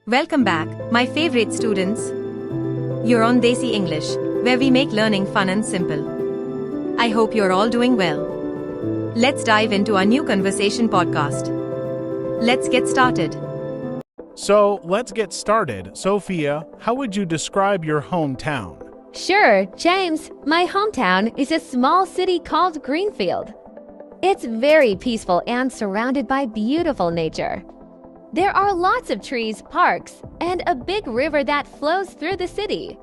Welcome back, my favorite students. You're on Desi English, where we make learning fun and simple. I hope you're all doing well. Let's dive into our new conversation podcast. Let's get started. So, let's get started. Sophia, how would you describe your hometown? Sure, James. My hometown is a small city called Greenfield. It's very peaceful and surrounded by beautiful nature. There are lots of trees, parks, and a big river that flows through the city.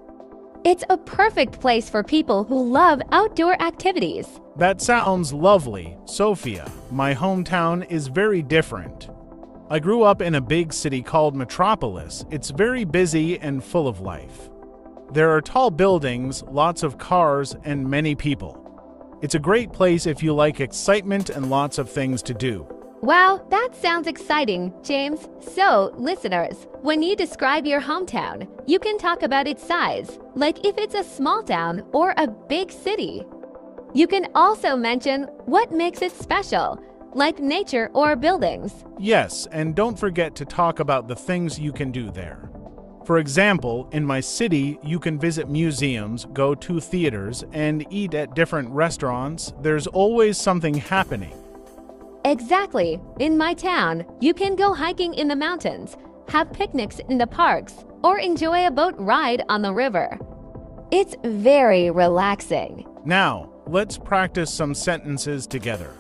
It's a perfect place for people who love outdoor activities. That sounds lovely, Sophia. My hometown is very different. I grew up in a big city called Metropolis. It's very busy and full of life. There are tall buildings, lots of cars, and many people. It's a great place if you like excitement and lots of things to do. Wow, that sounds exciting, James. So, listeners, when you describe your hometown, you can talk about its size, like if it's a small town or a big city. You can also mention what makes it special, like nature or buildings. Yes, and don't forget to talk about the things you can do there. For example, in my city, you can visit museums, go to theaters, and eat at different restaurants. There's always something happening. Exactly. In my town, you can go hiking in the mountains, have picnics in the parks, or enjoy a boat ride on the river. It's very relaxing. Now, let's practice some sentences together.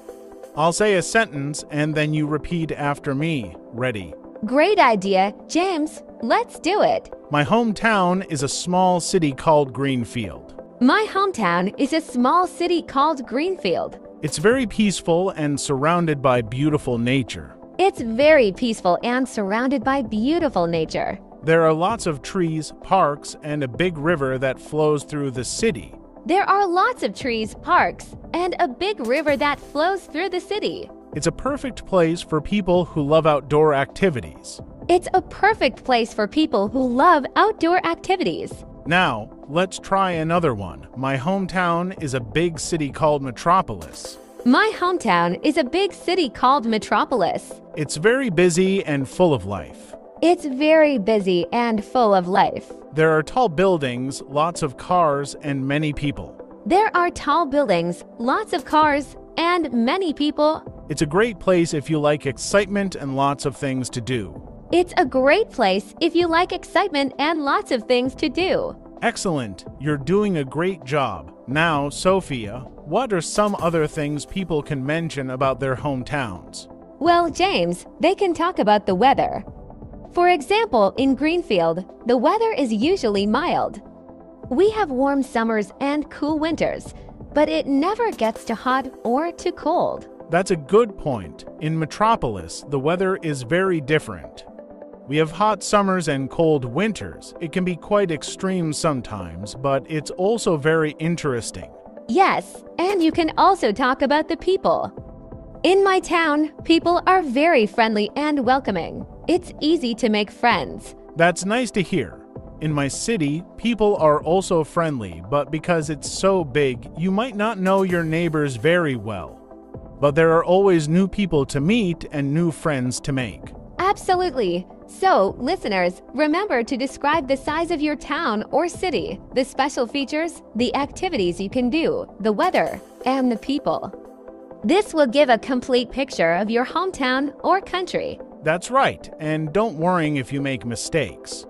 I'll say a sentence and then you repeat after me. Ready? Great idea, James. Let's do it. My hometown is a small city called Greenfield. My hometown is a small city called Greenfield. It's very peaceful and surrounded by beautiful nature. It's very peaceful and surrounded by beautiful nature. There are lots of trees, parks, and a big river that flows through the city. There are lots of trees, parks, and a big river that flows through the city. It's a perfect place for people who love outdoor activities. It's a perfect place for people who love outdoor activities. Now, let's try another one. My hometown is a big city called Metropolis. My hometown is a big city called Metropolis. It's very busy and full of life. It's very busy and full of life. There are tall buildings, lots of cars, and many people. There are tall buildings, lots of cars, and many people. It's a great place if you like excitement and lots of things to do. It's a great place if you like excitement and lots of things to do. Excellent. You're doing a great job. Now, Sophia, what are some other things people can mention about their hometowns? Well, James, they can talk about the weather. For example, in Greenfield, the weather is usually mild. We have warm summers and cool winters, but it never gets too hot or too cold. That's a good point. In Metropolis, the weather is very different. We have hot summers and cold winters. It can be quite extreme sometimes, but it's also very interesting. Yes, and you can also talk about the people. In my town, people are very friendly and welcoming. It's easy to make friends. That's nice to hear. In my city, people are also friendly, but because it's so big, you might not know your neighbors very well. But there are always new people to meet and new friends to make. Absolutely. So, listeners, remember to describe the size of your town or city, the special features, the activities you can do, the weather, and the people. This will give a complete picture of your hometown or country. That's right, and don't worry if you make mistakes.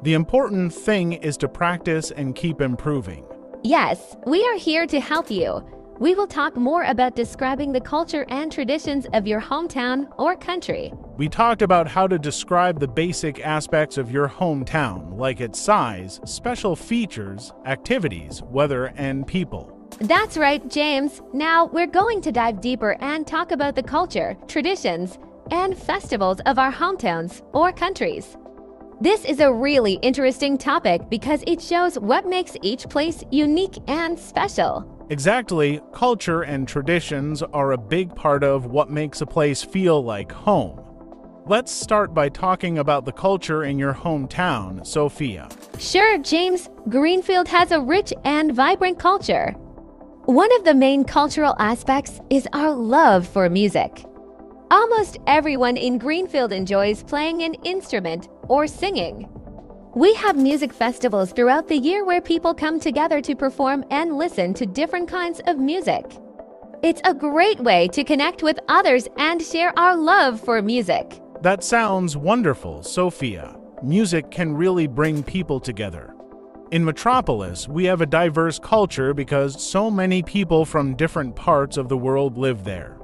The important thing is to practice and keep improving. Yes, we are here to help you. We will talk more about describing the culture and traditions of your hometown or country. We talked about how to describe the basic aspects of your hometown, like its size, special features, activities, weather, and people. That's right, James. Now we're going to dive deeper and talk about the culture, traditions, and festivals of our hometowns or countries. This is a really interesting topic because it shows what makes each place unique and special. Exactly, culture and traditions are a big part of what makes a place feel like home. Let's start by talking about the culture in your hometown, Sophia. Sure, James. Greenfield has a rich and vibrant culture. One of the main cultural aspects is our love for music. Almost everyone in Greenfield enjoys playing an instrument or singing. We have music festivals throughout the year where people come together to perform and listen to different kinds of music. It's a great way to connect with others and share our love for music. That sounds wonderful, Sophia. Music can really bring people together. In Metropolis, we have a diverse culture because so many people from different parts of the world live there.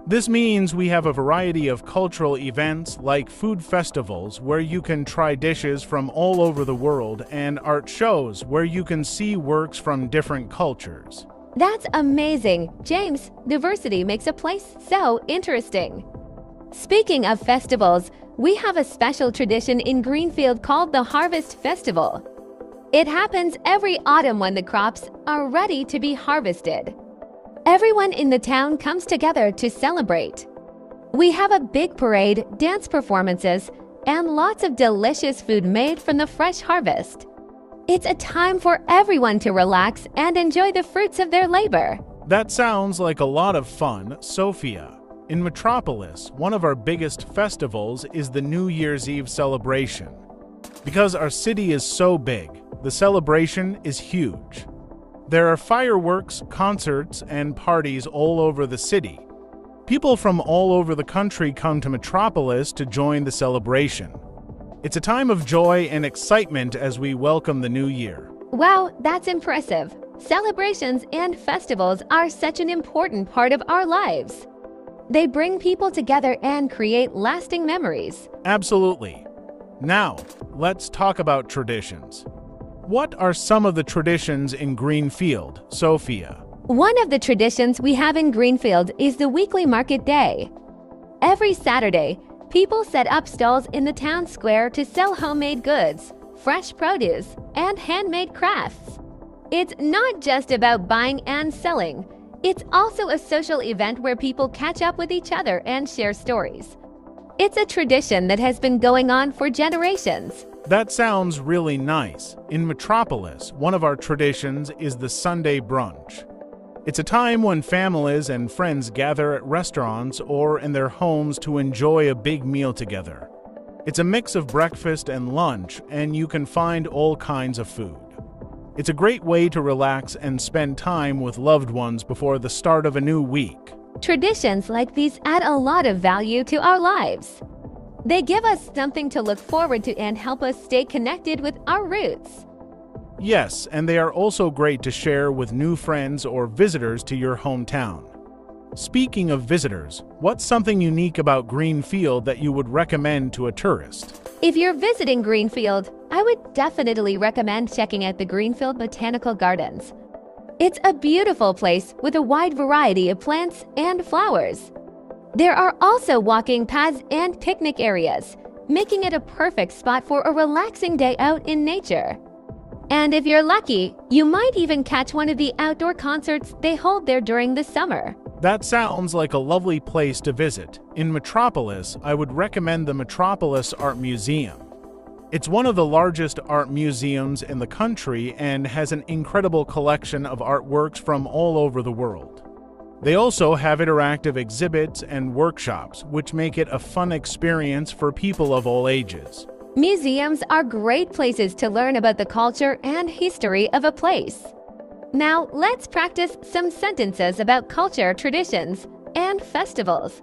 This means we have a variety of cultural events like food festivals where you can try dishes from all over the world and art shows where you can see works from different cultures. That's amazing, James. Diversity makes a place so interesting. Speaking of festivals, we have a special tradition in Greenfield called the Harvest Festival. It happens every autumn when the crops are ready to be harvested. Everyone in the town comes together to celebrate. We have a big parade, dance performances, and lots of delicious food made from the fresh harvest. It's a time for everyone to relax and enjoy the fruits of their labor. That sounds like a lot of fun, Sophia. In Metropolis, one of our biggest festivals is the New Year's Eve celebration. Because our city is so big, the celebration is huge. There are fireworks, concerts, and parties all over the city. People from all over the country come to Metropolis to join the celebration. It's a time of joy and excitement as we welcome the new year. Wow, that's impressive. Celebrations and festivals are such an important part of our lives. They bring people together and create lasting memories. Absolutely. Now, let's talk about traditions. What are some of the traditions in Greenfield, Sophia? One of the traditions we have in Greenfield is the weekly market day. Every Saturday, people set up stalls in the town square to sell homemade goods, fresh produce, and handmade crafts. It's not just about buying and selling. It's also a social event where people catch up with each other and share stories. It's a tradition that has been going on for generations. That sounds really nice. In Metropolis, one of our traditions is the Sunday brunch. It's a time when families and friends gather at restaurants or in their homes to enjoy a big meal together. It's a mix of breakfast and lunch, and you can find all kinds of food. It's a great way to relax and spend time with loved ones before the start of a new week. Traditions like these add a lot of value to our lives. They give us something to look forward to and help us stay connected with our roots. Yes, and they are also great to share with new friends or visitors to your hometown. Speaking of visitors, what's something unique about Greenfield that you would recommend to a tourist? If you're visiting Greenfield, I would definitely recommend checking out the Greenfield Botanical Gardens. It's a beautiful place with a wide variety of plants and flowers. There are also walking paths and picnic areas, making it a perfect spot for a relaxing day out in nature. And if you're lucky, you might even catch one of the outdoor concerts they hold there during the summer. That sounds like a lovely place to visit. In Metropolis, I would recommend the Metropolis Art Museum. It's one of the largest art museums in the country and has an incredible collection of artworks from all over the world. They also have interactive exhibits and workshops, which make it a fun experience for people of all ages. Museums are great places to learn about the culture and history of a place. Now, let's practice some sentences about culture, traditions, and festivals.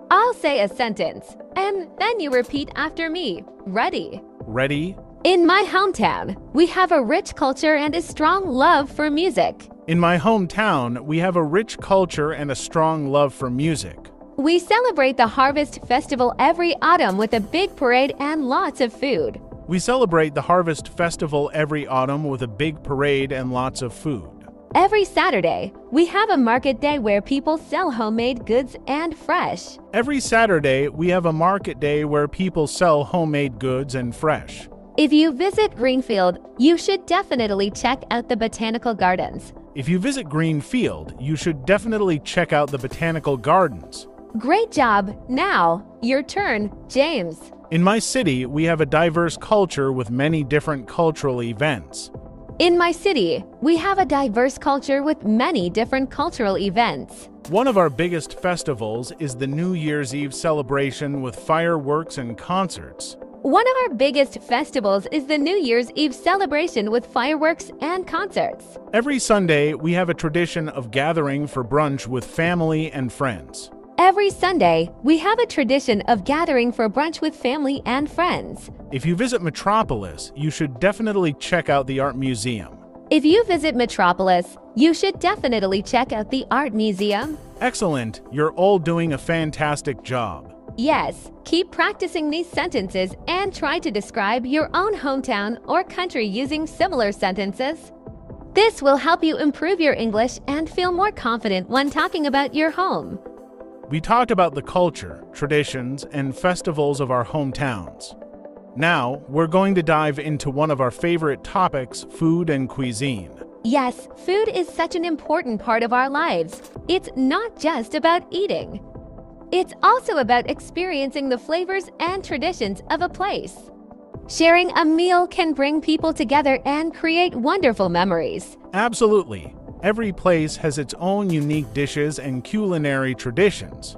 I'll say a sentence, and then you repeat after me. Ready? Ready? In my hometown, we have a rich culture and a strong love for music. In my hometown, we have a rich culture and a strong love for music. We celebrate the Harvest Festival every autumn with a big parade and lots of food. We celebrate the Harvest Festival every autumn with a big parade and lots of food. Every Saturday, we have a market day where people sell homemade goods and fresh. Every Saturday, we have a market day where people sell homemade goods and fresh. If you visit Greenfield, you should definitely check out the Botanical Gardens. If you visit Greenfield, you should definitely check out the Botanical Gardens. Great job! Now, your turn, James. In my city, we have a diverse culture with many different cultural events. In my city, we have a diverse culture with many different cultural events. One of our biggest festivals is the New Year's Eve celebration with fireworks and concerts. One of our biggest festivals is the New Year's Eve celebration with fireworks and concerts. Every Sunday, we have a tradition of gathering for brunch with family and friends. Every Sunday, we have a tradition of gathering for brunch with family and friends. If you visit Metropolis, you should definitely check out the art museum. If you visit Metropolis, you should definitely check out the art museum. Excellent! You're all doing a fantastic job. Yes, keep practicing these sentences and try to describe your own hometown or country using similar sentences. This will help you improve your English and feel more confident when talking about your home. We talked about the culture, traditions, and festivals of our hometowns. Now, we're going to dive into one of our favorite topics, food and cuisine. Yes, food is such an important part of our lives. It's not just about eating. It's also about experiencing the flavors and traditions of a place. Sharing a meal can bring people together and create wonderful memories. Absolutely. Every place has its own unique dishes and culinary traditions.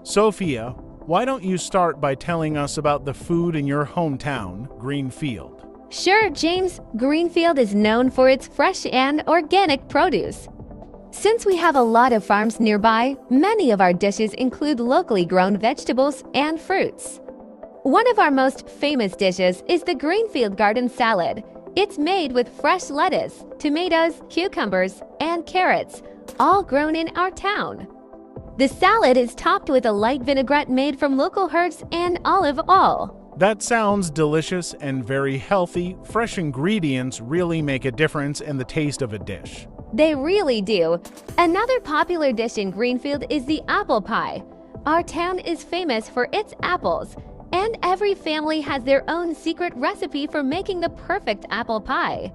Sophia, why don't you start by telling us about the food in your hometown, Greenfield? Sure, James. Greenfield is known for its fresh and organic produce. Since we have a lot of farms nearby, many of our dishes include locally grown vegetables and fruits. One of our most famous dishes is the Greenfield Garden Salad. It's made with fresh lettuce, tomatoes, cucumbers, and carrots, all grown in our town. The salad is topped with a light vinaigrette made from local herbs and olive oil. That sounds delicious and very healthy. Fresh ingredients really make a difference in the taste of a dish. They really do. Another popular dish in Greenfield is the apple pie. Our town is famous for its apples, and every family has their own secret recipe for making the perfect apple pie.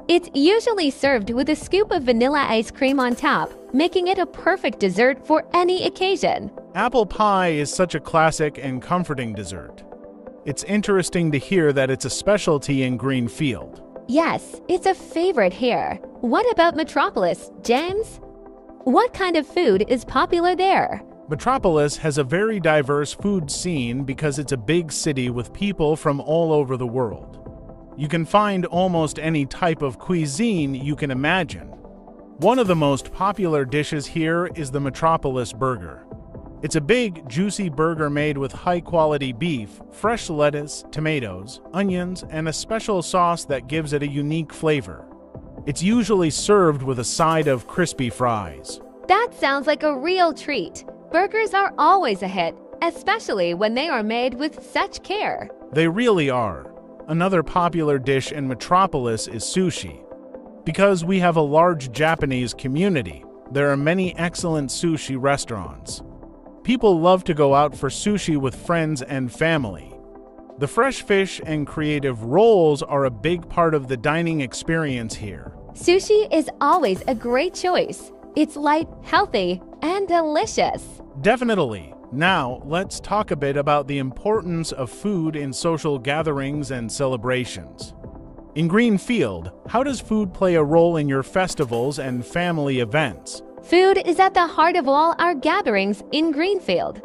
It's usually served with a scoop of vanilla ice cream on top, making it a perfect dessert for any occasion. Apple pie is such a classic and comforting dessert. It's interesting to hear that it's a specialty in Greenfield. Yes, it's a favorite here. What about Metropolis, James? What kind of food is popular there? Metropolis has a very diverse food scene because it's a big city with people from all over the world. You can find almost any type of cuisine you can imagine. One of the most popular dishes here is the Metropolis burger. It's a big, juicy burger made with high-quality beef, fresh lettuce, tomatoes, onions, and a special sauce that gives it a unique flavor. It's usually served with a side of crispy fries. That sounds like a real treat. Burgers are always a hit, especially when they are made with such care. They really are. Another popular dish in Metropolis is sushi. Because we have a large Japanese community, there are many excellent sushi restaurants. People love to go out for sushi with friends and family. The fresh fish and creative rolls are a big part of the dining experience here. Sushi is always a great choice. It's light, healthy, and delicious. Definitely. Now, let's talk a bit about the importance of food in social gatherings and celebrations. In Greenfield, how does food play a role in your festivals and family events? Food is at the heart of all our gatherings in Greenfield.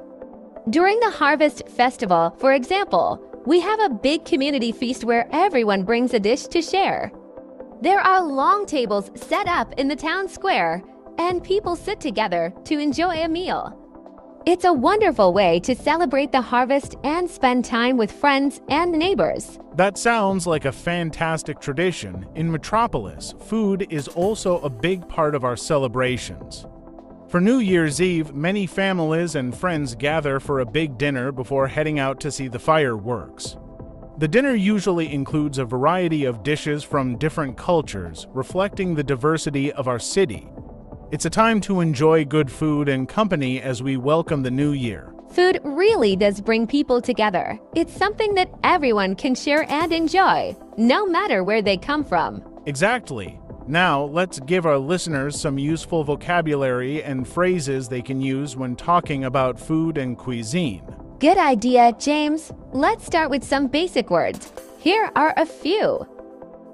During the Harvest Festival, for example, we have a big community feast where everyone brings a dish to share. There are long tables set up in the town square, and people sit together to enjoy a meal. It's a wonderful way to celebrate the harvest and spend time with friends and neighbors. That sounds like a fantastic tradition. In Metropolis, food is also a big part of our celebrations. For New Year's Eve, many families and friends gather for a big dinner before heading out to see the fireworks. The dinner usually includes a variety of dishes from different cultures, reflecting the diversity of our city. It's a time to enjoy good food and company as we welcome the new year. Food really does bring people together. It's something that everyone can share and enjoy, no matter where they come from. Exactly. Now, let's give our listeners some useful vocabulary and phrases they can use when talking about food and cuisine. Good idea, James. Let's start with some basic words. Here are a few.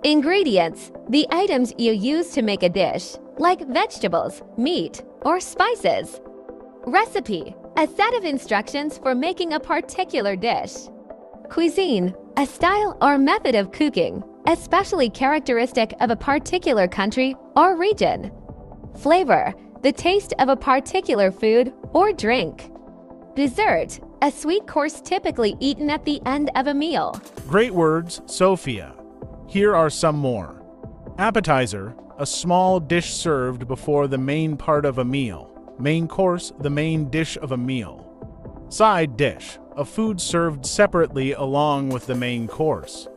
Ingredients: the items you use to make a dish, like vegetables, meat, or spices. Recipe: a set of instructions for making a particular dish. Cuisine: a style or method of cooking, especially characteristic of a particular country or region. Flavor: the taste of a particular food or drink. Dessert: a sweet course typically eaten at the end of a meal. Great words, Sophia. Here are some more. Appetizer, a small dish served before the main part of a meal. Main course, the main dish of a meal. Side dish, a food served separately along with the main course.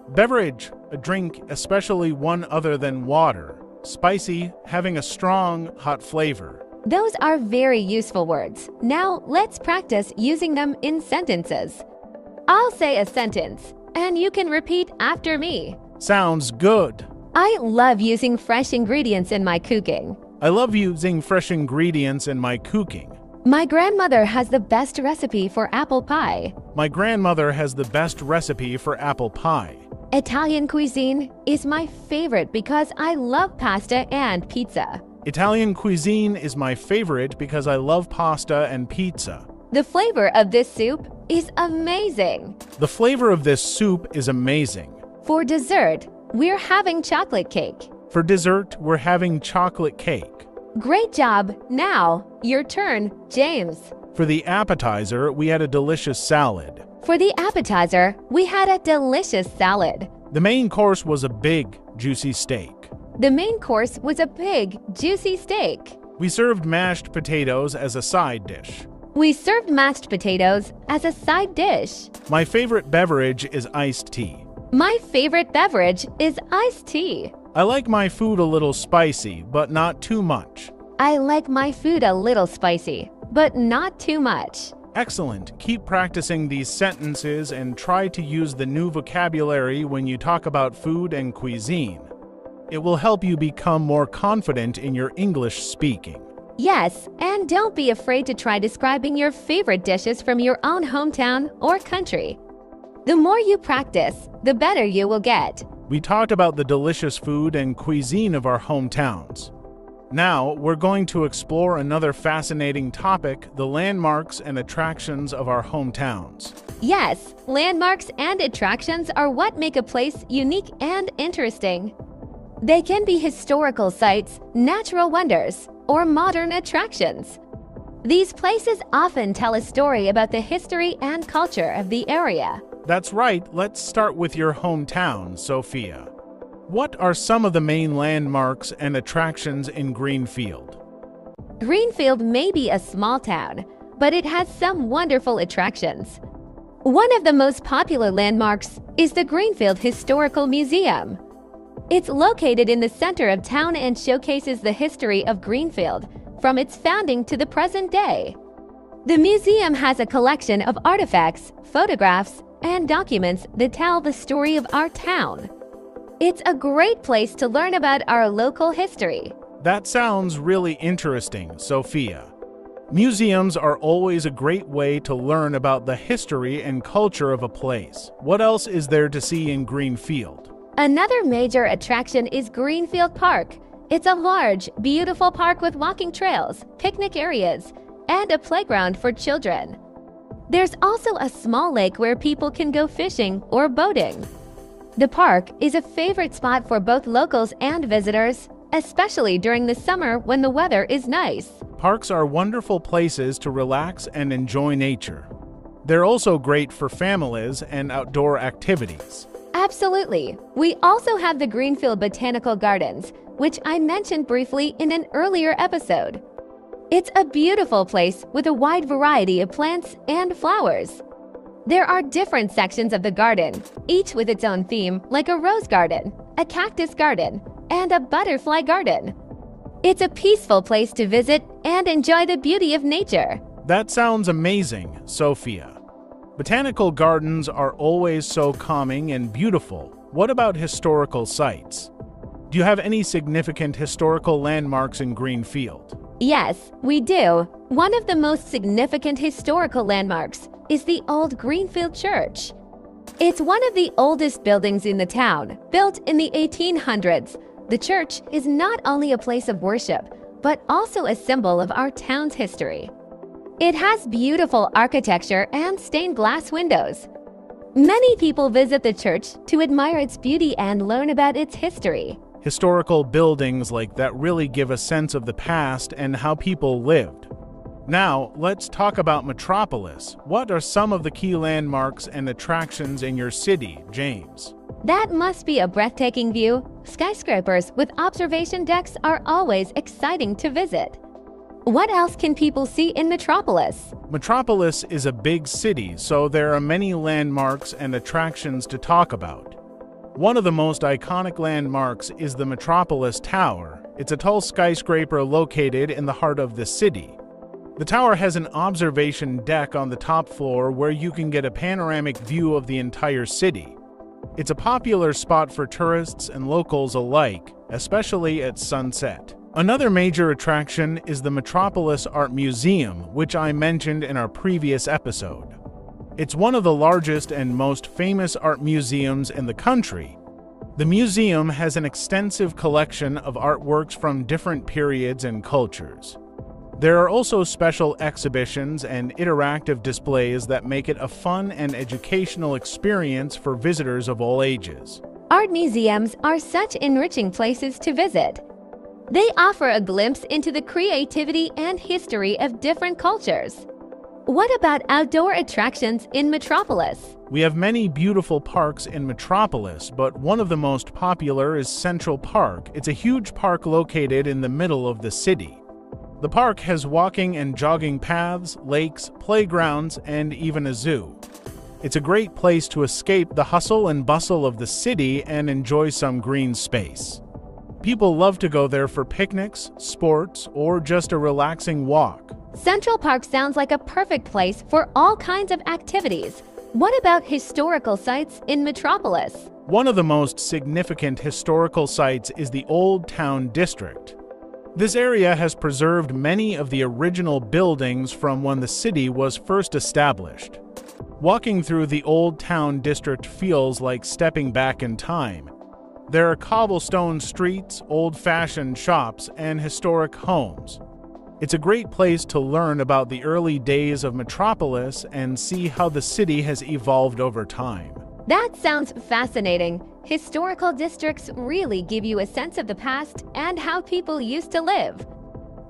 Beverage, a drink, especially one other than water. Spicy, having a strong, hot flavor. Those are very useful words. Now let's practice using them in sentences. I'll say a sentence, and you can repeat after me. Sounds good. I love using fresh ingredients in my cooking. I love using fresh ingredients in my cooking. My grandmother has the best recipe for apple pie. My grandmother has the best recipe for apple pie. Italian cuisine is my favorite because I love pasta and pizza. Italian cuisine is my favorite because I love pasta and pizza. The flavor of this soup is amazing. The flavor of this soup is amazing. For dessert, we're having chocolate cake. For dessert, we're having chocolate cake. Great job. Now, your turn, James. For the appetizer, we had a delicious salad. For the appetizer, we had a delicious salad. The main course was a big, juicy steak. The main course was a big, juicy steak. We served mashed potatoes as a side dish. We served mashed potatoes as a side dish. My favorite beverage is iced tea. My favorite beverage is iced tea. I like my food a little spicy, but not too much. I like my food a little spicy, but not too much. Excellent. Keep practicing these sentences and try to use the new vocabulary when you talk about food and cuisine. It will help you become more confident in your English speaking. Yes, and don't be afraid to try describing your favorite dishes from your own hometown or country. The more you practice, the better you will get. We talked about the delicious food and cuisine of our hometowns. Now, we're going to explore another fascinating topic, the landmarks and attractions of our hometowns. Yes, landmarks and attractions are what make a place unique and interesting. They can be historical sites, natural wonders, or modern attractions. These places often tell a story about the history and culture of the area. That's right. Let's start with your hometown, Sophia. What are some of the main landmarks and attractions in Greenfield? Greenfield may be a small town, but it has some wonderful attractions. One of the most popular landmarks is the Greenfield Historical Museum. It's located in the center of town and showcases the history of Greenfield from its founding to the present day. The museum has a collection of artifacts, photographs, and documents that tell the story of our town. It's a great place to learn about our local history. That sounds really interesting, Sophia. Museums are always a great way to learn about the history and culture of a place. What else is there to see in Greenfield? Another major attraction is Greenfield Park. It's a large, beautiful park with walking trails, picnic areas, and a playground for children. There's also a small lake where people can go fishing or boating. The park is a favorite spot for both locals and visitors, especially during the summer when the weather is nice. Parks are wonderful places to relax and enjoy nature. They're also great for families and outdoor activities. Absolutely. We also have the Greenfield Botanical Gardens, which I mentioned briefly in an earlier episode. It's a beautiful place with a wide variety of plants and flowers. There are different sections of the garden, each with its own theme, like a rose garden, a cactus garden, and a butterfly garden. It's a peaceful place to visit and enjoy the beauty of nature. That sounds amazing, Sophia. Botanical gardens are always so calming and beautiful. What about historical sites? Do you have any significant historical landmarks in Greenfield? Yes, we do. One of the most significant historical landmarks is the old Greenfield Church. It's one of the oldest buildings in the town, built in the 1800s. The church is not only a place of worship, but also a symbol of our town's history. It has beautiful architecture and stained glass windows. Many people visit the church to admire its beauty and learn about its history. Historical buildings like that really give a sense of the past and how people lived. Now, let's talk about Metropolis. What are some of the key landmarks and attractions in your city, James? That must be a breathtaking view. Skyscrapers with observation decks are always exciting to visit. What else can people see in Metropolis? Metropolis is a big city, so there are many landmarks and attractions to talk about. One of the most iconic landmarks is the Metropolis Tower. It's a tall skyscraper located in the heart of the city. The tower has an observation deck on the top floor where you can get a panoramic view of the entire city. It's a popular spot for tourists and locals alike, especially at sunset. Another major attraction is the Metropolis Art Museum, which I mentioned in our previous episode. It's one of the largest and most famous art museums in the country. The museum has an extensive collection of artworks from different periods and cultures. There are also special exhibitions and interactive displays that make it a fun and educational experience for visitors of all ages. Art museums are such enriching places to visit. They offer a glimpse into the creativity and history of different cultures. What about outdoor attractions in Metropolis? We have many beautiful parks in Metropolis, but one of the most popular is Central Park. It's a huge park located in the middle of the city. The park has walking and jogging paths, lakes, playgrounds, and even a zoo. It's a great place to escape the hustle and bustle of the city and enjoy some green space. People love to go there for picnics, sports, or just a relaxing walk. Central Park sounds like a perfect place for all kinds of activities. What about historical sites in Metropolis? One of the most significant historical sites is the Old Town District. This area has preserved many of the original buildings from when the city was first established. Walking through the Old Town District feels like stepping back in time. There are cobblestone streets, old-fashioned shops, and historic homes. It's a great place to learn about the early days of Metropolis and see how the city has evolved over time. That sounds fascinating. Historical districts really give you a sense of the past and how people used to live.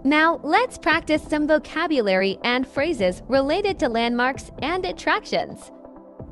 Now, let's practice some vocabulary and phrases related to landmarks and attractions.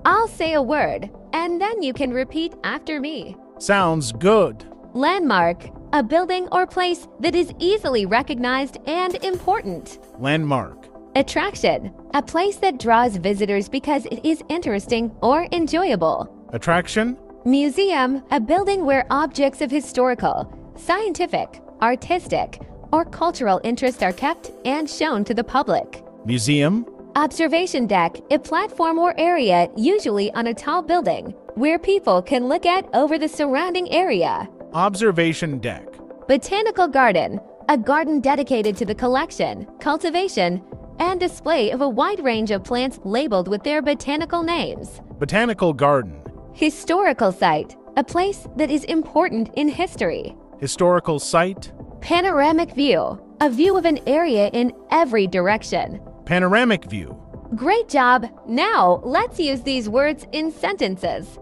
I'll say a word, and then you can repeat after me. Sounds good. Landmark, a building or place that is easily recognized and important. Landmark. Attraction, a place that draws visitors because it is interesting or enjoyable. Attraction. Museum, a building where objects of historical, scientific, artistic, or cultural interest are kept and shown to the public. Museum. Observation deck, a platform or area usually on a tall building where people can look out over the surrounding area. Observation deck. Botanical garden, a garden dedicated to the collection, cultivation, and display of a wide range of plants labeled with their botanical names. Botanical garden. Historical site, a place that is important in history. Historical site. Panoramic view, a view of an area in every direction. Panoramic view. Great job! Now, let's use these words in sentences.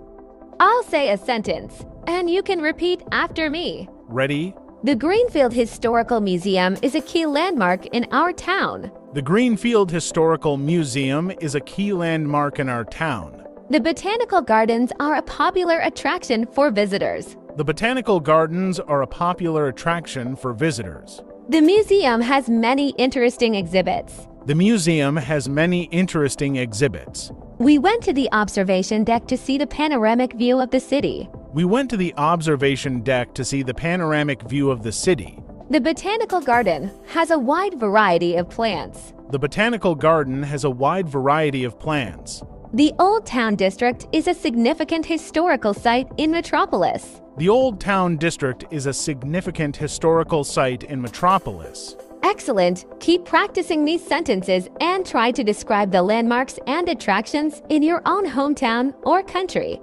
I'll say a sentence, and you can repeat after me. Ready? The Greenfield Historical Museum is a key landmark in our town. The Greenfield Historical Museum is a key landmark in our town. The Botanical Gardens are a popular attraction for visitors. The Botanical Gardens are a popular attraction for visitors. The museum has many interesting exhibits. The museum has many interesting exhibits. We went to the observation deck to see the panoramic view of the city. We went to the observation deck to see the panoramic view of the city. The Botanical Garden has a wide variety of plants. The Botanical Garden has a wide variety of plants. The Old Town District is a significant historical site in Metropolis. The Old Town District is a significant historical site in Metropolis. Excellent! Keep practicing these sentences and try to describe the landmarks and attractions in your own hometown or country.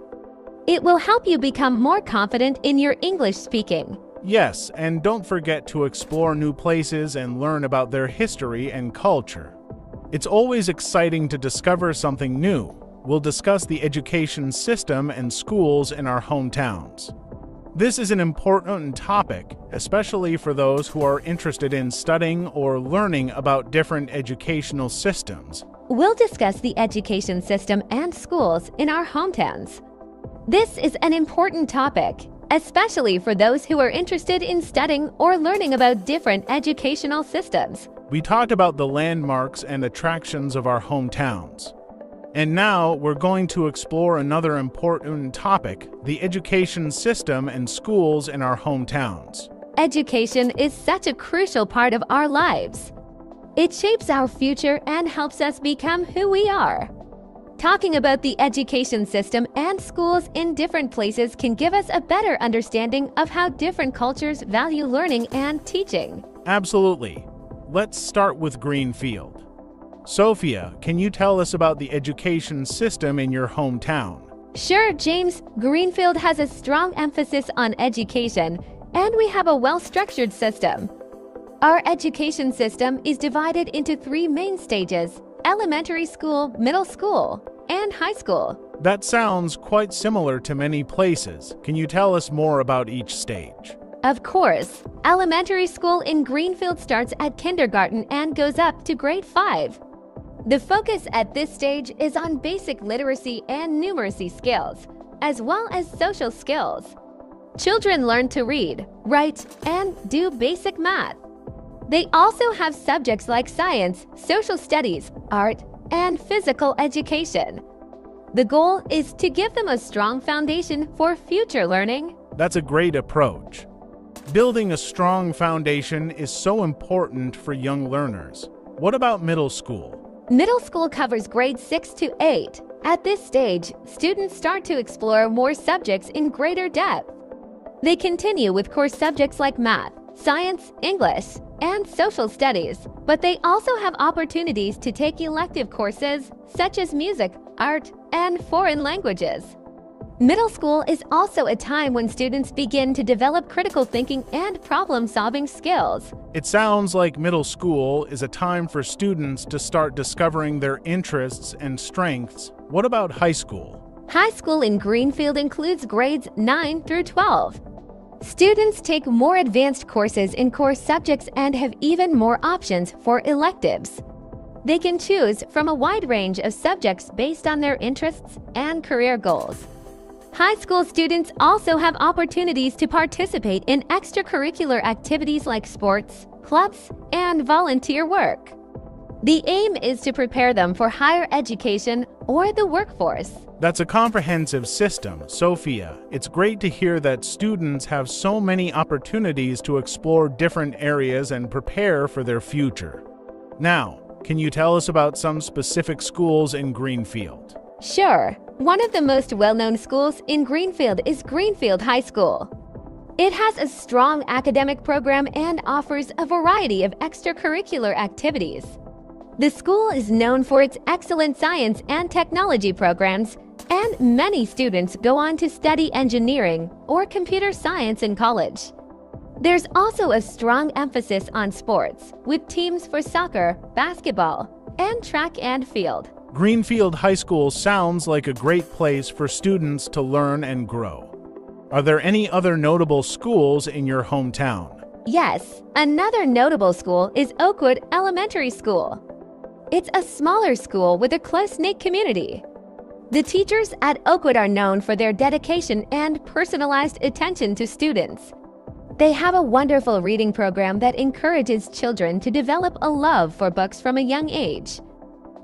It will help you become more confident in your English speaking. Yes, and don't forget to explore new places and learn about their history and culture. It's always exciting to discover something new. We'll discuss the education system and schools in our hometowns. This is an important topic, especially for those who are interested in studying or learning about different educational systems. We'll discuss the education system and schools in our hometowns. This is an important topic, especially for those who are interested in studying or learning about different educational systems. We talked about the landmarks and attractions of our hometowns. And now we're going to explore another important topic, the education system and schools in our hometowns. Education is such a crucial part of our lives. It shapes our future and helps us become who we are. Talking about the education system and schools in different places can give us a better understanding of how different cultures value learning and teaching. Absolutely. Let's start with Greenfield. Sophia, can you tell us about the education system in your hometown? Sure, James. Greenfield has a strong emphasis on education, and we have a well-structured system. Our education system is divided into 3 main stages: elementary school, middle school, and high school. That sounds quite similar to many places. Can you tell us more about each stage? Of course. Elementary school in Greenfield starts at kindergarten and goes up to grade 5. The focus at this stage is on basic literacy and numeracy skills, as well as social skills. Children learn to read, write, and do basic math. They also have subjects like science, social studies, art, and physical education. The goal is to give them a strong foundation for future learning. That's a great approach. Building a strong foundation is so important for young learners. What about middle school? Middle school covers grades 6 to 8. At this stage, students start to explore more subjects in greater depth. They continue with core subjects like math, science, English, and social studies, but they also have opportunities to take elective courses such as music, art, and foreign languages. Middle school is also a time when students begin to develop critical thinking and problem-solving skills. It sounds like middle school is a time for students to start discovering their interests and strengths. What about high school? High school in Greenfield includes grades 9 through 12. Students take more advanced courses in core subjects and have even more options for electives. They can choose from a wide range of subjects based on their interests and career goals. High school students also have opportunities to participate in extracurricular activities like sports, clubs, and volunteer work. The aim is to prepare them for higher education or the workforce. That's a comprehensive system, Sophia. It's great to hear that students have so many opportunities to explore different areas and prepare for their future. Now, can you tell us about some specific schools in Greenfield? Sure. One of the most well-known schools in Greenfield is Greenfield High School. It has a strong academic program and offers a variety of extracurricular activities. The school is known for its excellent science and technology programs, and many students go on to study engineering or computer science in college. There's also a strong emphasis on sports, with teams for soccer, basketball, and track and field. Greenfield High School sounds like a great place for students to learn and grow. Are there any other notable schools in your hometown? Yes, another notable school is Oakwood Elementary School. It's a smaller school with a close-knit community. The teachers at Oakwood are known for their dedication and personalized attention to students. They have a wonderful reading program that encourages children to develop a love for books from a young age.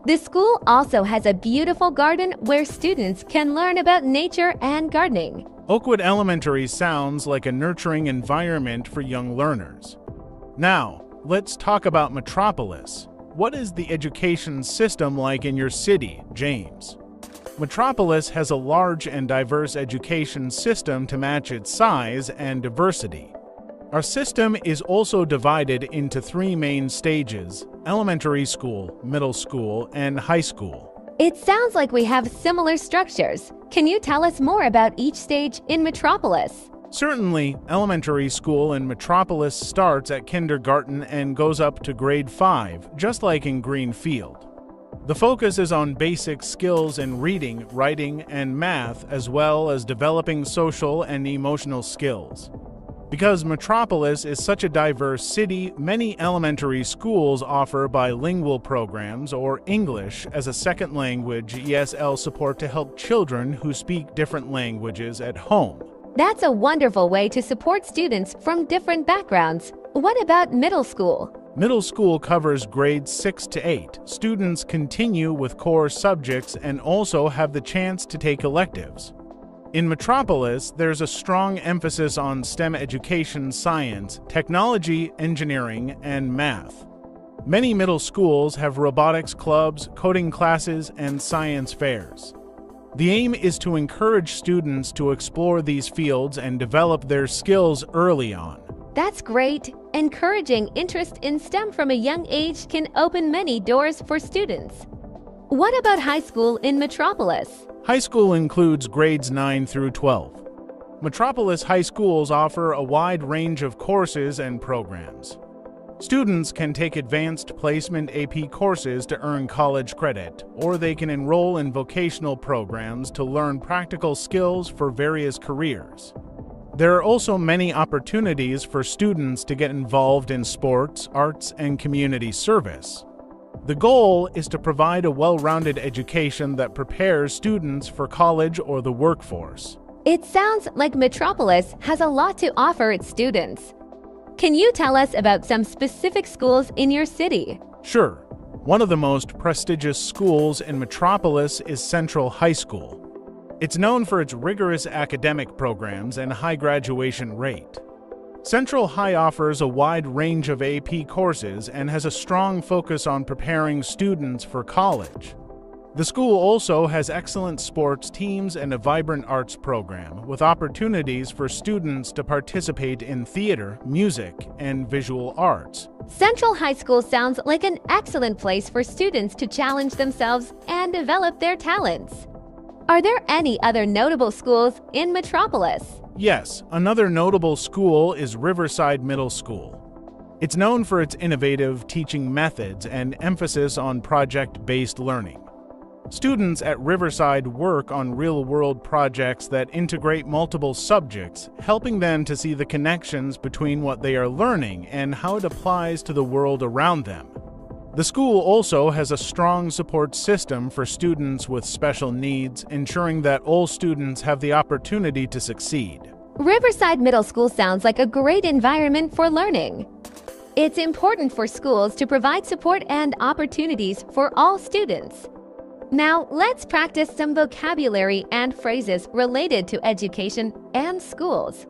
The school also has a beautiful garden where students can learn about nature and gardening. Oakwood Elementary sounds like a nurturing environment for young learners. Now, let's talk about Metropolis. What is the education system like in your city, James? Metropolis has a large and diverse education system to match its size and diversity. Our system is also divided into three main stages: elementary school, middle school, and high school. It sounds like we have similar structures. Can you tell us more about each stage in Metropolis? Certainly, elementary school in Metropolis starts at kindergarten and goes up to grade 5, just like in Greenfield. The focus is on basic skills in reading, writing, and math, as well as developing social and emotional skills. Because Metropolis is such a diverse city, many elementary schools offer bilingual programs or English as a second language ESL support to help children who speak different languages at home. That's a wonderful way to support students from different backgrounds. What about middle school? Middle school covers grades 6 to 8. Students continue with core subjects and also have the chance to take electives. In Metropolis, there's a strong emphasis on STEM education, science, technology, engineering, and math. Many middle schools have robotics clubs, coding classes, and science fairs. The aim is to encourage students to explore these fields and develop their skills early on. That's great. Encouraging interest in STEM from a young age can open many doors for students. What about high school in Metropolis? High school includes grades 9 through 12. Metropolis high schools offer a wide range of courses and programs. Students can take advanced placement AP courses to earn college credit, or they can enroll in vocational programs to learn practical skills for various careers. There are also many opportunities for students to get involved in sports, arts, and community service. The goal is to provide a well-rounded education that prepares students for college or the workforce. It sounds like Metropolis has a lot to offer its students. Can you tell us about some specific schools in your city? Sure. One of the most prestigious schools in Metropolis is Central High School. It's known for its rigorous academic programs and high graduation rate. Central High offers a wide range of AP courses and has a strong focus on preparing students for college. The school also has excellent sports teams and a vibrant arts program, with opportunities for students to participate in theater, music, and visual arts. Central High School sounds like an excellent place for students to challenge themselves and develop their talents. Are there any other notable schools in Metropolis? Yes, another notable school is Riverside Middle School. It's known for its innovative teaching methods and emphasis on project-based learning. Students at Riverside work on real-world projects that integrate multiple subjects, helping them to see the connections between what they are learning and how it applies to the world around them. The school also has a strong support system for students with special needs, ensuring that all students have the opportunity to succeed. Riverside Middle School sounds like a great environment for learning. It's important for schools to provide support and opportunities for all students. Now, let's practice some vocabulary and phrases related to education and schools.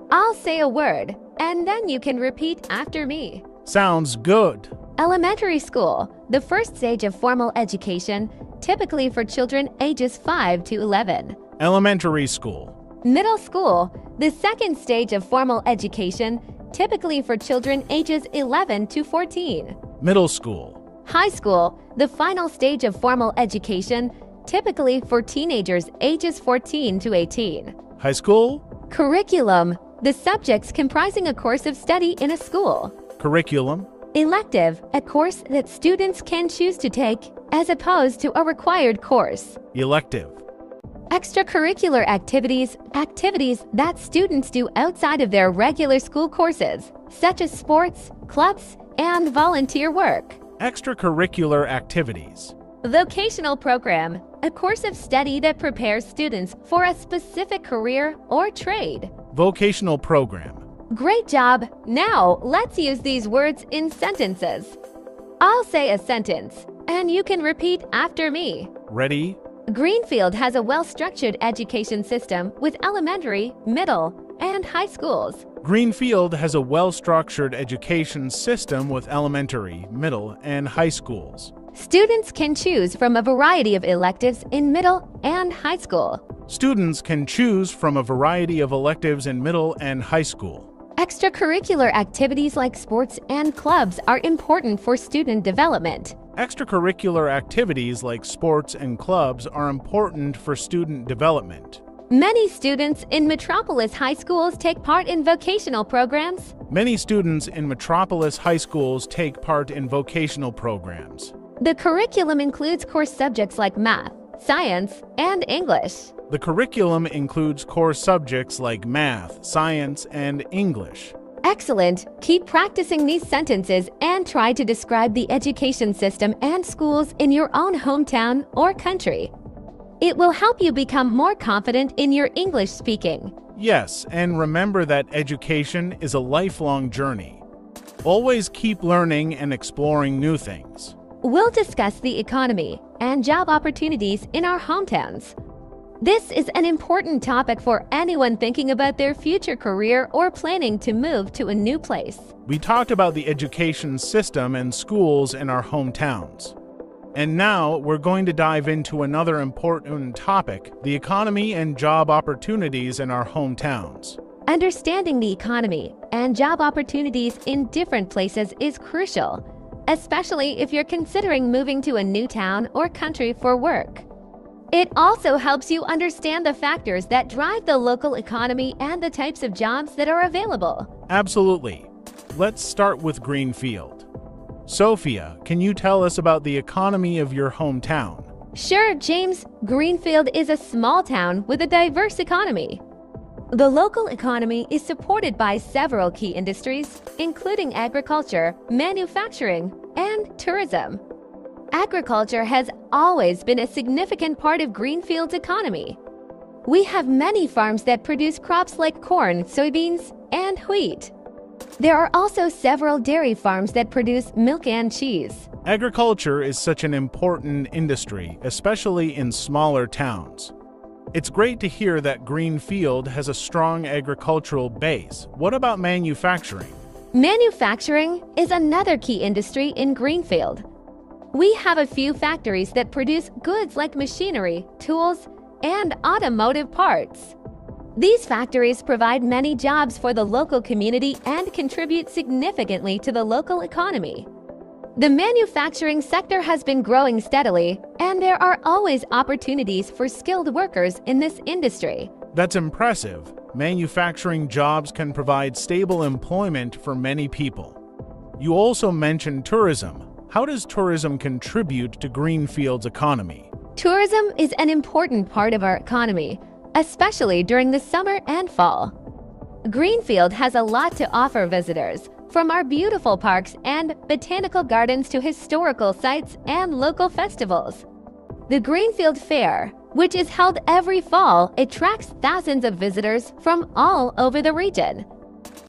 I'll say a word, and then you can repeat after me. Sounds good. Elementary school, the first stage of formal education, typically for children ages 5 to 11. Elementary school. Middle school, the second stage of formal education, typically for children ages 11 to 14. Middle school. High school, the final stage of formal education, typically for teenagers ages 14 to 18. High school. Curriculum, the subjects comprising a course of study in a school. Curriculum. Elective, a course that students can choose to take, as opposed to a required course. Elective. Extracurricular activities, activities that students do outside of their regular school courses, such as sports, clubs, and volunteer work. Extracurricular activities. Vocational program, a course of study that prepares students for a specific career or trade. Vocational program. Great job! Now, let's use these words in sentences. I'll say a sentence, and you can repeat after me. Ready? Greenfield has a well-structured education system with elementary, middle, and high schools. Greenfield has a well-structured education system with elementary, middle, and high schools. Students can choose from a variety of electives in middle and high school. Students can choose from a variety of electives in middle and high school. Extracurricular activities like sports and clubs are important for student development. Extracurricular activities like sports and clubs are important for student development. Many students in metropolis high schools take part in vocational programs. Many students in metropolis high schools take part in vocational programs. The curriculum includes course subjects like math, science, and English. The curriculum includes core subjects like math, science, and English. Excellent! Keep practicing these sentences and try to describe the education system and schools in your own hometown or country. It will help you become more confident in your English speaking. Yes, and remember that education is a lifelong journey. Always keep learning and exploring new things. We'll discuss the economy and job opportunities in our hometowns. This is an important topic for anyone thinking about their future career or planning to move to a new place. We talked about the education system and schools in our hometowns. And now we're going to dive into another important topic, the economy and job opportunities in our hometowns. Understanding the economy and job opportunities in different places is crucial, especially if you're considering moving to a new town or country for work. It also helps you understand the factors that drive the local economy and the types of jobs that are available. Absolutely. Let's start with Greenfield. Sophia, can you tell us about the economy of your hometown? Sure, James. Greenfield is a small town with a diverse economy. The local economy is supported by several key industries, including agriculture, manufacturing, and tourism. Agriculture has always been a significant part of Greenfield's economy. We have many farms that produce crops like corn, soybeans, and wheat. There are also several dairy farms that produce milk and cheese. Agriculture is such an important industry, especially in smaller towns. It's great to hear that Greenfield has a strong agricultural base. What about manufacturing? Manufacturing is another key industry in Greenfield. We have a few factories that produce goods like machinery, tools, and automotive parts. These factories provide many jobs for the local community and contribute significantly to the local economy. The manufacturing sector has been growing steadily, and there are always opportunities for skilled workers in this industry. That's impressive. Manufacturing jobs can provide stable employment for many people. You also mentioned tourism. How does tourism contribute to Greenfield's economy? Tourism is an important part of our economy, especially during the summer and fall. Greenfield has a lot to offer visitors, from our beautiful parks and botanical gardens to historical sites and local festivals. The Greenfield Fair, which is held every fall, attracts thousands of visitors from all over the region.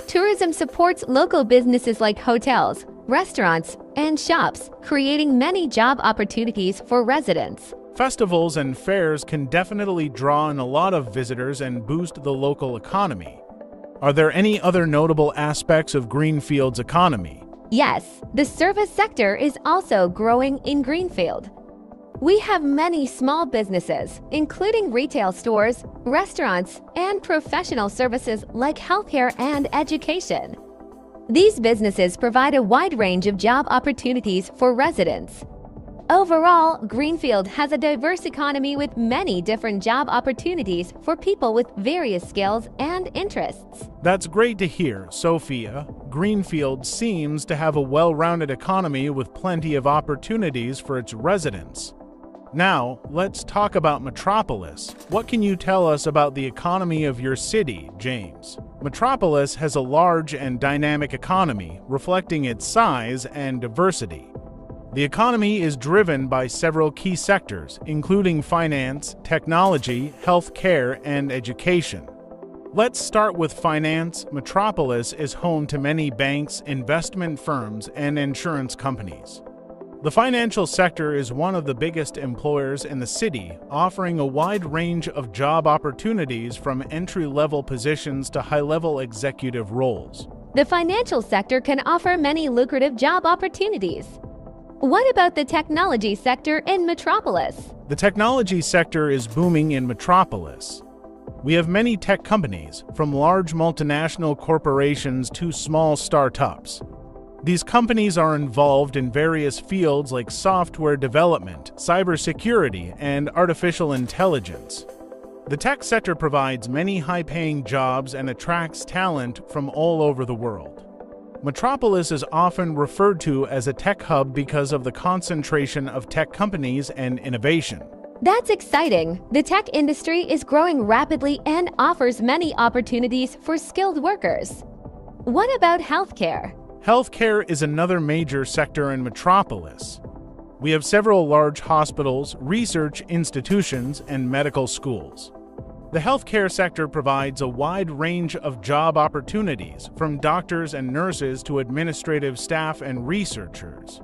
Tourism supports local businesses like hotels, restaurants, and shops, creating many job opportunities for residents. Festivals and fairs can definitely draw in a lot of visitors and boost the local economy. Are there any other notable aspects of Greenfield's economy? Yes, the service sector is also growing in Greenfield. We have many small businesses, including retail stores, restaurants, and professional services like healthcare and education. These businesses provide a wide range of job opportunities for residents. Overall, Greenfield has a diverse economy with many different job opportunities for people with various skills and interests. That's great to hear, Sophia. Greenfield seems to have a well-rounded economy with plenty of opportunities for its residents. Now, let's talk about Metropolis. What can you tell us about the economy of your city, James? Metropolis has a large and dynamic economy, reflecting its size and diversity. The economy is driven by several key sectors, including finance, technology, healthcare, and education. Let's start with finance. Metropolis is home to many banks, investment firms, and insurance companies. The financial sector is one of the biggest employers in the city, offering a wide range of job opportunities from entry-level positions to high-level executive roles. The financial sector can offer many lucrative job opportunities. What about the technology sector in Metropolis? The technology sector is booming in Metropolis. We have many tech companies, from large multinational corporations to small startups. These companies are involved in various fields like software development, cybersecurity, and artificial intelligence. The tech sector provides many high-paying jobs and attracts talent from all over the world. Metropolis is often referred to as a tech hub because of the concentration of tech companies and innovation. That's exciting. The tech industry is growing rapidly and offers many opportunities for skilled workers. What about healthcare? Healthcare is another major sector in Metropolis. We have several large hospitals, research institutions, and medical schools. The healthcare sector provides a wide range of job opportunities, from doctors and nurses to administrative staff and researchers.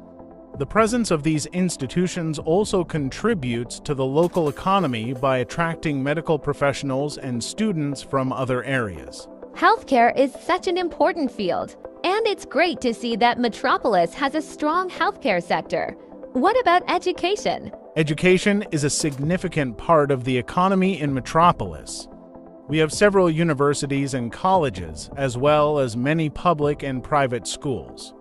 The presence of these institutions also contributes to the local economy by attracting medical professionals and students from other areas. Healthcare is such an important field, and it's great to see that Metropolis has a strong healthcare sector. What about education? Education is a significant part of the economy in Metropolis. We have several universities and colleges, as well as many public and private schools.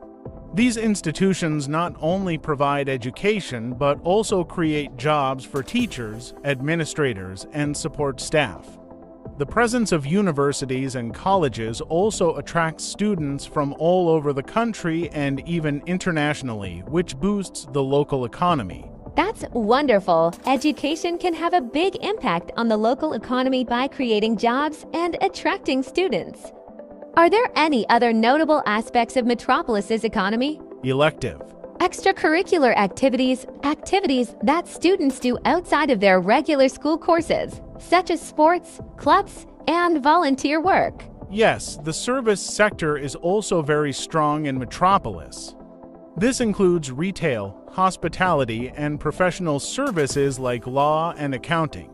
These institutions not only provide education, but also create jobs for teachers, administrators, and support staff. The presence of universities and colleges also attracts students from all over the country and even internationally, which boosts the local economy. That's wonderful. Education can have a big impact on the local economy by creating jobs and attracting students. Are there any other notable aspects of Metropolis's economy? Elective. Extracurricular activities that students do outside of their regular school courses, such as sports, clubs, and volunteer work. Yes, the service sector is also very strong in Metropolis. This includes retail, hospitality, and professional services like law and accounting.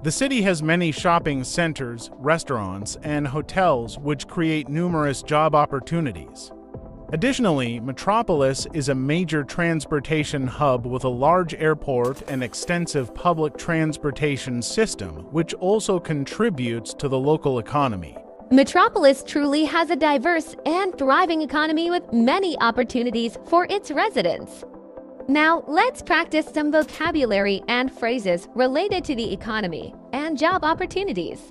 The city has many shopping centers, restaurants, and hotels which create numerous job opportunities. Additionally, Metropolis is a major transportation hub with a large airport and extensive public transportation system, which also contributes to the local economy. Metropolis truly has a diverse and thriving economy with many opportunities for its residents. Now, let's practice some vocabulary and phrases related to the economy and job opportunities.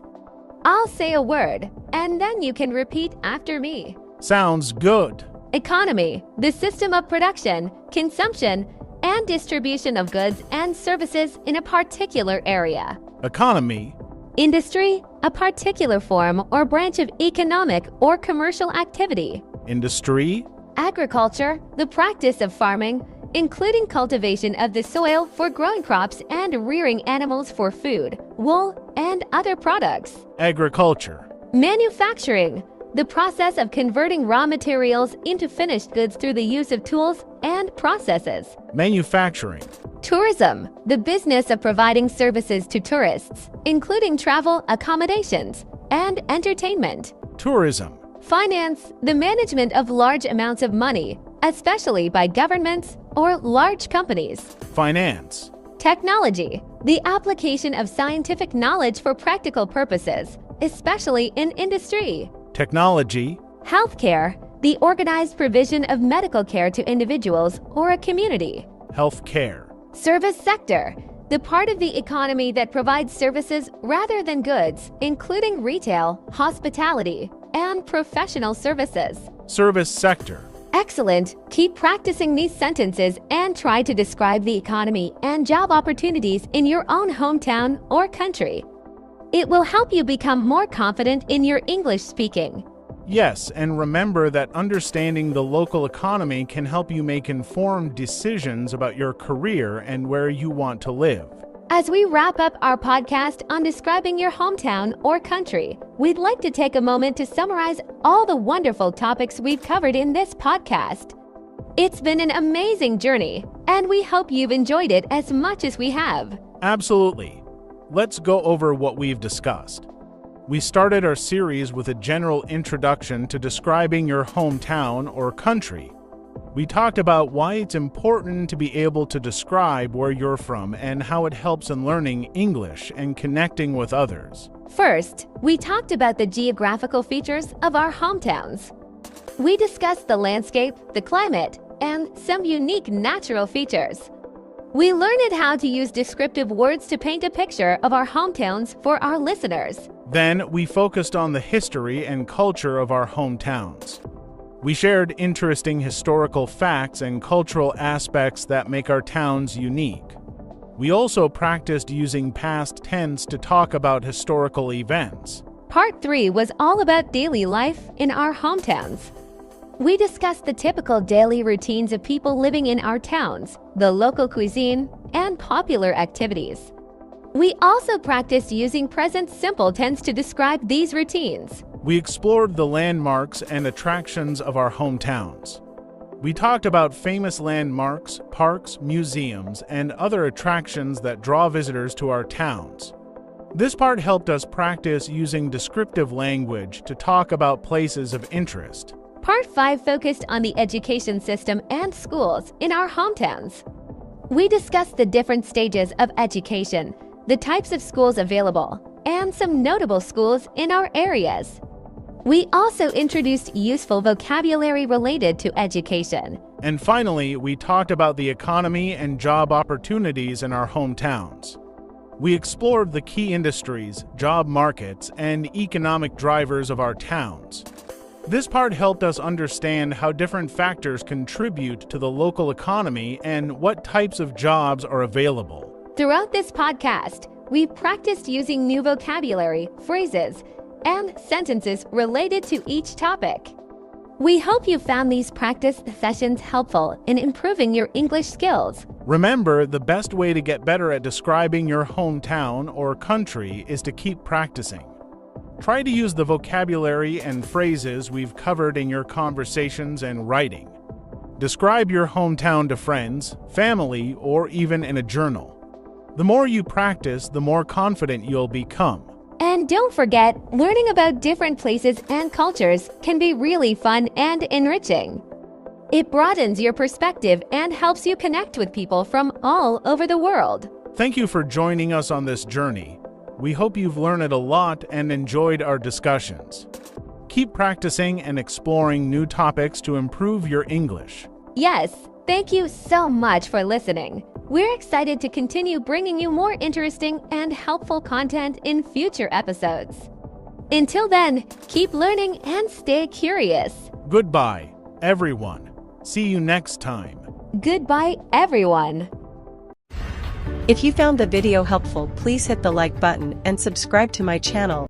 I'll say a word, and then you can repeat after me. Sounds good. Economy, the system of production, consumption, and distribution of goods and services in a particular area. Economy. Industry, a particular form or branch of economic or commercial activity. Industry. Agriculture, the practice of farming, including cultivation of the soil for growing crops and rearing animals for food, wool, and other products. Agriculture. Manufacturing, the process of converting raw materials into finished goods through the use of tools and processes. Manufacturing. Tourism, the business of providing services to tourists, including travel, accommodations, and entertainment. Tourism. Finance, the management of large amounts of money, especially by governments or large companies. Finance. Technology, the application of scientific knowledge for practical purposes, especially in industry. Technology. Healthcare, the organized provision of medical care to individuals or a community. Healthcare. Service sector, the part of the economy that provides services rather than goods, including retail, hospitality, and professional services. Service sector. Excellent. Keep practicing these sentences and try to describe the economy and job opportunities in your own hometown or country. It will help you become more confident in your English speaking. Yes, and remember that understanding the local economy can help you make informed decisions about your career and where you want to live. As we wrap up our podcast on describing your hometown or country, we'd like to take a moment to summarize all the wonderful topics we've covered in this podcast. It's been an amazing journey, and we hope you've enjoyed it as much as we have. Absolutely. Let's go over what we've discussed. We started our series with a general introduction to describing your hometown or country. We talked about why it's important to be able to describe where you're from and how it helps in learning English and connecting with others. First, we talked about the geographical features of our hometowns. We discussed the landscape, the climate, and some unique natural features. We learned how to use descriptive words to paint a picture of our hometowns for our listeners. Then we focused on the history and culture of our hometowns. We shared interesting historical facts and cultural aspects that make our towns unique. We also practiced using past tense to talk about historical events. Part 3 was all about daily life in our hometowns. We discussed the typical daily routines of people living in our towns, the local cuisine, and popular activities. We also practiced using present simple tense to describe these routines. We explored the landmarks and attractions of our hometowns. We talked about famous landmarks, parks, museums, and other attractions that draw visitors to our towns. This part helped us practice using descriptive language to talk about places of interest. Part 5 focused on the education system and schools in our hometowns. We discussed the different stages of education, the types of schools available, and some notable schools in our areas. We also introduced useful vocabulary related to education. And finally, we talked about the economy and job opportunities in our hometowns. We explored the key industries, job markets, and economic drivers of our towns. This part helped us understand how different factors contribute to the local economy and what types of jobs are available. Throughout this podcast, we practiced using new vocabulary, phrases, and sentences related to each topic. We hope you found these practice sessions helpful in improving your English skills. Remember, the best way to get better at describing your hometown or country is to keep practicing. Try to use the vocabulary and phrases we've covered in your conversations and writing. Describe your hometown to friends, family, or even in a journal. The more you practice, the more confident you'll become. And don't forget, learning about different places and cultures can be really fun and enriching. It broadens your perspective and helps you connect with people from all over the world. Thank you for joining us on this journey. We hope you've learned a lot and enjoyed our discussions. Keep practicing and exploring new topics to improve your English. Yes, thank you so much for listening. We're excited to continue bringing you more interesting and helpful content in future episodes. Until then, keep learning and stay curious. Goodbye, everyone. See you next time. Goodbye, everyone. If you found the video helpful, please hit the like button and subscribe to my channel.